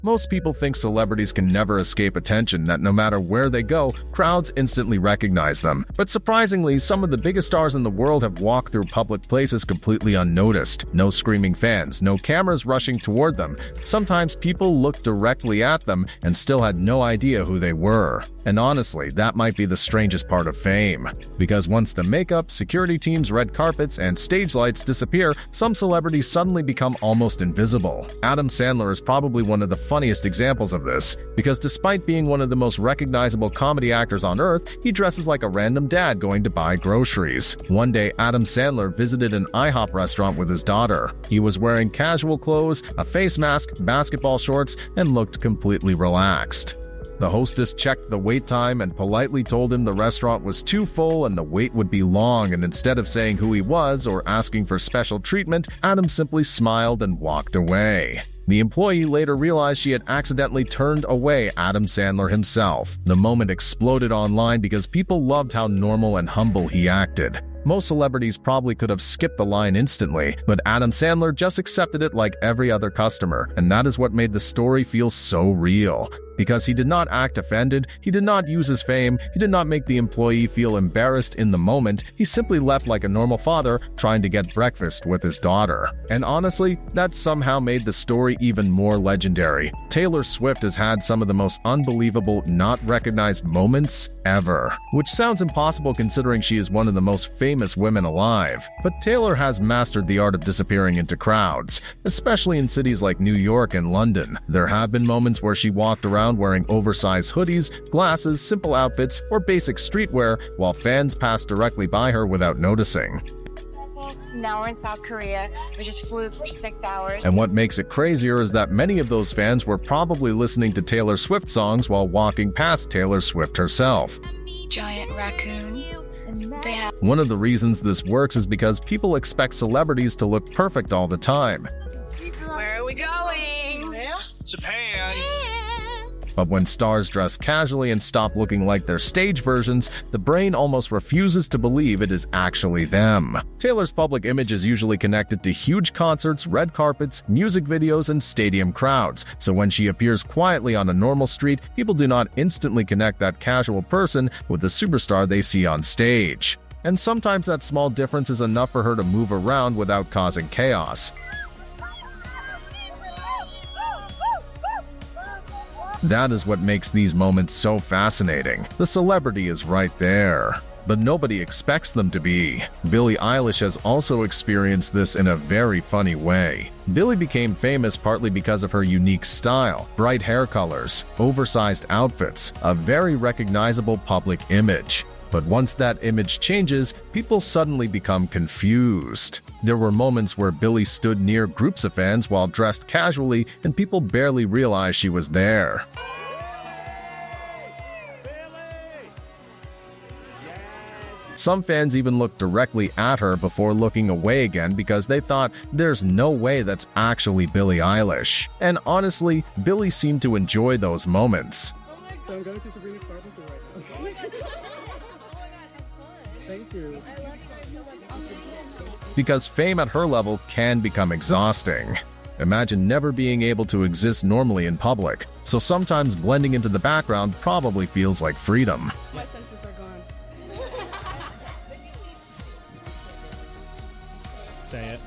Most people think celebrities can never escape attention, that no matter where they go, crowds instantly recognize them. But surprisingly, some of the biggest stars in the world have walked through public places completely unnoticed. No screaming fans, no cameras rushing toward them. Sometimes people looked directly at them and still had no idea who they were. And honestly, that might be the strangest part of fame. Because once the makeup, security teams, red carpets, and stage lights disappear, some celebrities suddenly become almost invisible. Adam Sandler is probably one of the funniest examples of this, because despite being one of the most recognizable comedy actors on earth, he dresses like a random dad going to buy groceries. One day, Adam Sandler visited an IHOP restaurant with his daughter. He was wearing casual clothes, a face mask, basketball shorts, and looked completely relaxed. The hostess checked the wait time and politely told him the restaurant was too full and the wait would be long, and instead of saying who he was or asking for special treatment, Adam simply smiled and walked away. The employee later realized she had accidentally turned away Adam Sandler himself. The moment exploded online because people loved how normal and humble he acted. Most celebrities probably could have skipped the line instantly, but Adam Sandler just accepted it like every other customer, and that is what made the story feel so real. Because he did not act offended, he did not use his fame, he did not make the employee feel embarrassed in the moment, he simply left like a normal father trying to get breakfast with his daughter. And honestly, that somehow made the story even more legendary. Taylor Swift has had some of the most unbelievable, not recognized moments ever. Which sounds impossible considering she is one of the most famous women alive. But Taylor has mastered the art of disappearing into crowds, especially in cities like New York and London. There have been moments where she walked around wearing oversized hoodies, glasses, simple outfits, or basic streetwear while fans passed directly by her without noticing. So now we're in South Korea. We just flew for 6 hours. And what makes it crazier is that many of those fans were probably listening to Taylor Swift songs while walking past Taylor Swift herself. Giant raccoon. One of the reasons this works is because people expect celebrities to look perfect all the time. Where are we going? Japan. But when stars dress casually and stop looking like their stage versions, the brain almost refuses to believe it is actually them. Taylor's public image is usually connected to huge concerts, red carpets, music videos, and stadium crowds, so when she appears quietly on a normal street, people do not instantly connect that casual person with the superstar they see on stage. And sometimes that small difference is enough for her to move around without causing chaos. That is what makes these moments so fascinating. The celebrity is right there, but nobody expects them to be. Billie Eilish has also experienced this in a very funny way. Billie became famous partly because of her unique style, bright hair colors, oversized outfits, a very recognizable public image. But once that image changes, people suddenly become confused. There were moments where Billie stood near groups of fans while dressed casually, and people barely realized she was there. Some fans even looked directly at her before looking away again because they thought there's no way that's actually Billie Eilish. And honestly, Billie seemed to enjoy those moments. So I'm going to Sabrina's barbecue right now. Thank you. Because fame at her level can become exhausting. Imagine never being able to exist normally in public, so sometimes blending into the background probably feels like freedom. My senses are gone. Say it.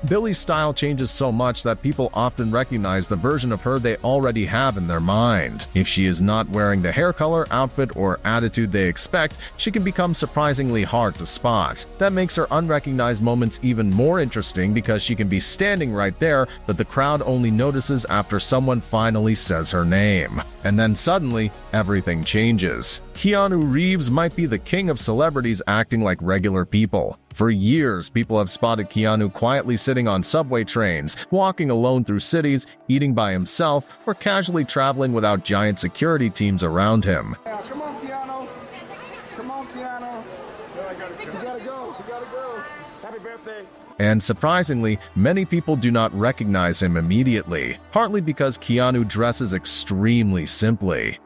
Billie's style changes so much that people often recognize the version of her they already have in their mind. If she is not wearing the hair color, outfit, or attitude they expect, she can become surprisingly hard to spot. That makes her unrecognized moments even more interesting because she can be standing right there, but the crowd only notices after someone finally says her name. And then suddenly, everything changes. Keanu Reeves might be the king of celebrities acting like regular people. For years, people have spotted Keanu quietly sitting on subway trains, walking alone through cities, eating by himself, or casually traveling without giant security teams around him. Come on, Keanu. Come on, Keanu. You gotta go. You gotta go. Happy birthday. And surprisingly, many people do not recognize him immediately, partly because Keanu dresses extremely simply.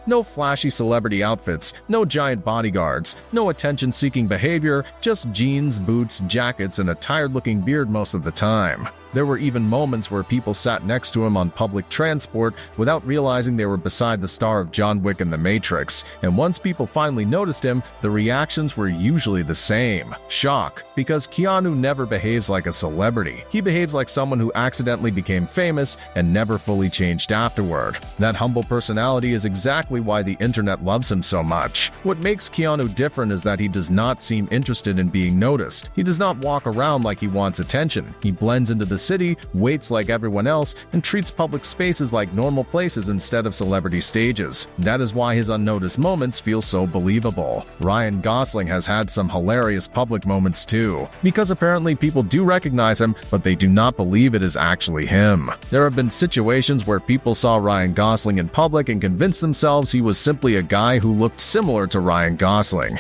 No flashy celebrity outfits, no giant bodyguards, no attention-seeking behavior, just jeans, boots, jackets, and a tired-looking beard most of the time. There were even moments where people sat next to him on public transport without realizing they were beside the star of John Wick and The Matrix, and once people finally noticed him, the reactions were usually the same: shock, because Keanu never behaves like a celebrity. He behaves like someone who accidentally became famous and never fully changed afterward. That humble personality is exactly why the internet loves him so much. What makes Keanu different is that he does not seem interested in being noticed. He does not walk around like he wants attention. He blends into the city, waits like everyone else, and treats public spaces like normal places instead of celebrity stages. That is why his unnoticed moments feel so believable. Ryan Gosling has had some hilarious public moments too, because apparently people do recognize him, but they do not believe it is actually him. There have been situations where people saw Ryan Gosling in public and convinced themselves he was simply a guy who looked similar to Ryan Gosling.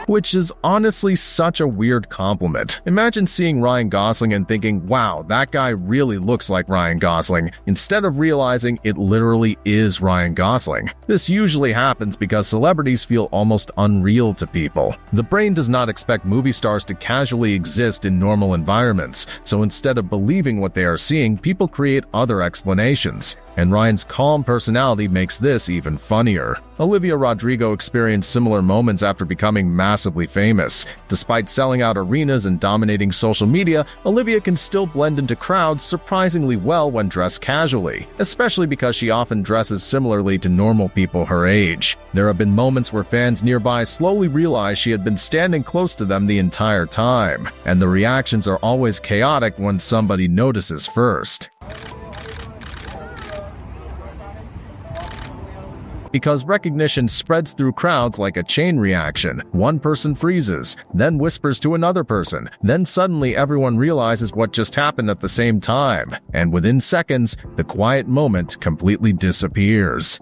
Which is honestly such a weird compliment. Imagine seeing Ryan Gosling and thinking, wow, that guy really looks like Ryan Gosling, instead of realizing it literally is Ryan Gosling. This usually happens because celebrities feel almost unreal to people. The brain does not expect movie stars to casually exist in normal environments, so instead of believing what they are seeing, people create other explanations. And Ryan's calm personality makes this even funnier. Olivia Rodrigo experienced similar moments after becoming massively famous. Despite selling out arenas and dominating social media, Olivia can still blend into crowds surprisingly well when dressed casually, especially because she often dresses similarly to normal people her age. There have been moments where fans nearby slowly realize she had been standing close to them the entire time, and the reactions are always chaotic when somebody notices first. Because recognition spreads through crowds like a chain reaction. One person freezes, then whispers to another person, then suddenly everyone realizes what just happened at the same time, and within seconds, the quiet moment completely disappears.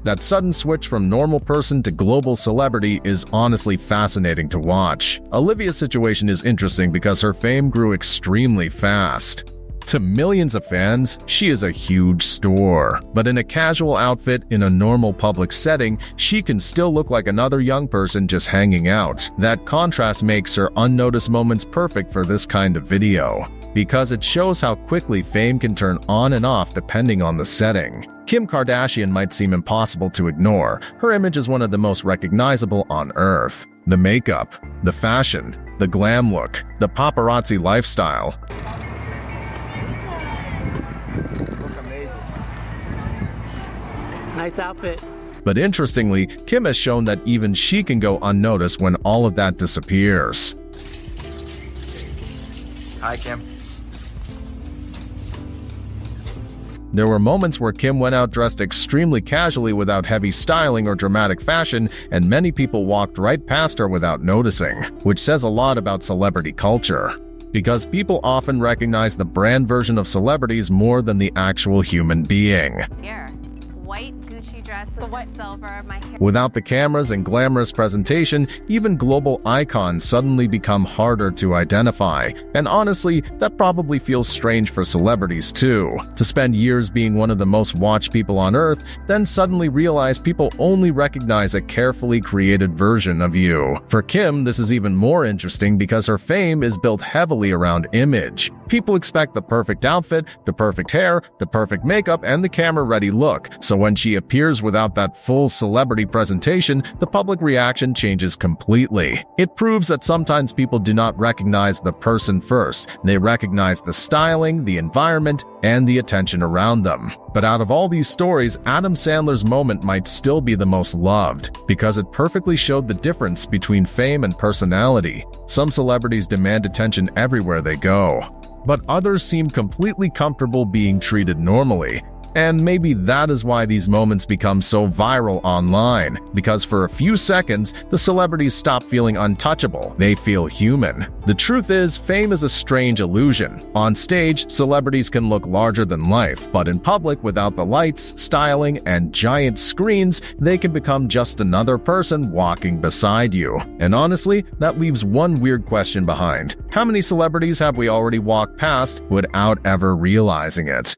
That sudden switch from normal person to global celebrity is honestly fascinating to watch. Olivia's situation is interesting because her fame grew extremely fast. To millions of fans, she is a huge star. But in a casual outfit in a normal public setting, she can still look like another young person just hanging out. That contrast makes her unnoticed moments perfect for this kind of video, because it shows how quickly fame can turn on and off depending on the setting. Kim Kardashian might seem impossible to ignore. Her image is one of the most recognizable on Earth. The makeup, the fashion, the glam look, the paparazzi lifestyle. Nice outfit. But interestingly, Kim has shown that even she can go unnoticed when all of that disappears. Hi, Kim. There were moments where Kim went out dressed extremely casually without heavy styling or dramatic fashion, and many people walked right past her without noticing, which says a lot about celebrity culture. Because people often recognize the brand version of celebrities more than the actual human being. Here, white Gucci dress with the silver, my hair. Without the cameras and glamorous presentation, even global icons suddenly become harder to identify. And honestly, that probably feels strange for celebrities too. To spend years being one of the most watched people on Earth, then suddenly realize people only recognize a carefully created version of you. For Kim, this is even more interesting because her fame is built heavily around image. People expect the perfect outfit, the perfect hair, the perfect makeup, and the camera-ready look. So when she appears without that full celebrity presentation, the public reaction changes completely. It proves that sometimes people do not recognize the person first. They recognize the styling, the environment, and the attention around them. But out of all these stories, Adam Sandler's moment might still be the most loved, because it perfectly showed the difference between fame and personality. Some celebrities demand attention everywhere they go, but others seem completely comfortable being treated normally. And maybe that is why these moments become so viral online, because for a few seconds, the celebrities stop feeling untouchable. They feel human. The truth is, fame is a strange illusion. On stage, celebrities can look larger than life, but in public, without the lights, styling, and giant screens, they can become just another person walking beside you. And honestly, that leaves one weird question behind. How many celebrities have we already walked past without ever realizing it?